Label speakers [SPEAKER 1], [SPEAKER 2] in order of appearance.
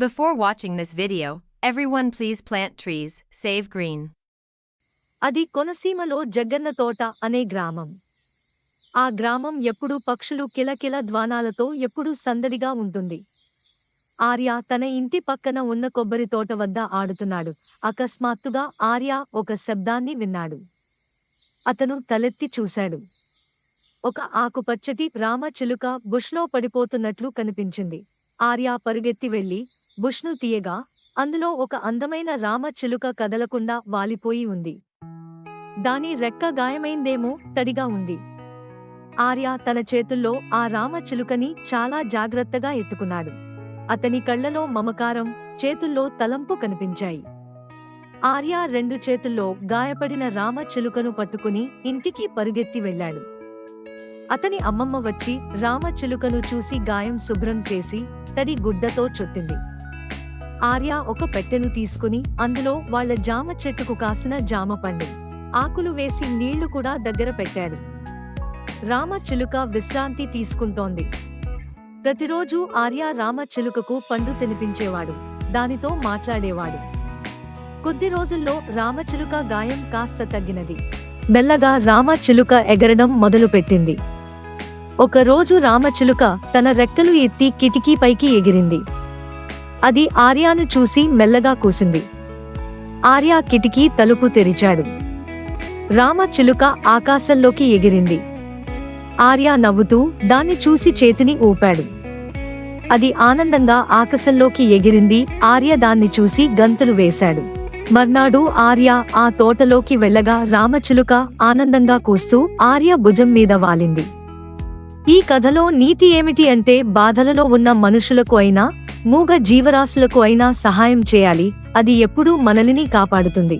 [SPEAKER 1] Before watching this video, everyone please plant trees, save green.
[SPEAKER 2] అది కొనసీమలో జగ్గన్నతోట అనే గ్రామం. ఆ గ్రామం ఎప్పుడూ పక్షులు కిలకిల ధ్వానాలతో ఎప్పుడూ సందడిగా ఉంటుంది. ఆర్య తన ఇంటి పక్కన ఉన్న కొబ్బరి తోట వద్ద ఆడుతున్నాడు. అకస్మాత్తుగా ఆర్య ఒక శబ్దాన్ని విన్నాడు. అతను తలెత్తి చూశాడు. ఒక ఆకుపచ్చటి రామచిలుక బుష్లో పడిపోతున్నట్లు కనిపించింది. ఆర్య పరుగెత్తి వెళ్లి బుష్ను తీయగా అందులో ఒక అందమైన రామచిలుక కదలకుండా వాలిపోయి ఉంది. దాని రెక్క గాయమైందేమో, తడిగా ఉంది. ఆర్య తన చేతుల్లో ఆ రామచిలుకని చాలా జాగ్రత్తగా ఎత్తుకున్నాడు. అతని కళ్లలో మమకారం, చేతుల్లో తలంపు కనిపించాయి. ఆర్య 2 చేతుల్లో గాయపడిన రామచిలుకను పట్టుకుని ఇంటికి పరుగెత్తి వెళ్లాడు. అతని అమ్మమ్మ వచ్చి రామచిలుకను చూసి గాయం శుభ్రం చేసి తడి గుడ్డతో చుట్టింది. ఆర్య ఒక పెట్టెను తీసుకుని అందులో వాళ్ల జామ చెట్టుకు కాసిన జామ పండు, ఆకులు వేసి నీళ్లు కూడా దగ్గర పెట్టాడు. రామచిలుక విశ్రాంతి తీసుకుంటోంది. ప్రతిరోజూ ఆర్య రామచిలుకకు పండు తినిపించేవాడు, దానితో మాట్లాడేవాడు. కొద్ది రోజుల్లో రామచిలుక గాయం కాస్త తగ్గినది. మెల్లగా రామచిలుక ఎగరడం మొదలుపెట్టింది. ఒకరోజు రామచిలుక తన రెక్కలు ఎత్తి కిటికీపైకి ఎగిరింది. అది ఆర్యను చూసి మెల్లగా కూసింది. ఆర్య కిటికీ తలుపు తెరిచాడు. రామచిలుక ఆకాశంలోకి ఎగిరింది. ఆర్య నవ్వుతూ దాన్ని చూసి చేతిని ఊపాడు. అది ఆనందంగా ఆకాశంలోకి ఎగిరింది. ఆర్య దాన్ని చూసి గంతులు వేశాడు. మర్నాడు ఆర్య ఆ తోటలోకి వెళ్ళగా రామచిలుక ఆనందంగా కూస్తూ ఆర్య భుజం మీద వాలింది. ఈ కథలో నీతి ఏమిటి అంటే, బాధలలో ఉన్న మనుషులకు అయినా, మూగ జీవరాశులకు అయినా సహాయం చేయాలి. అది ఎప్పుడూ మనల్ని కాపాడుతుంది.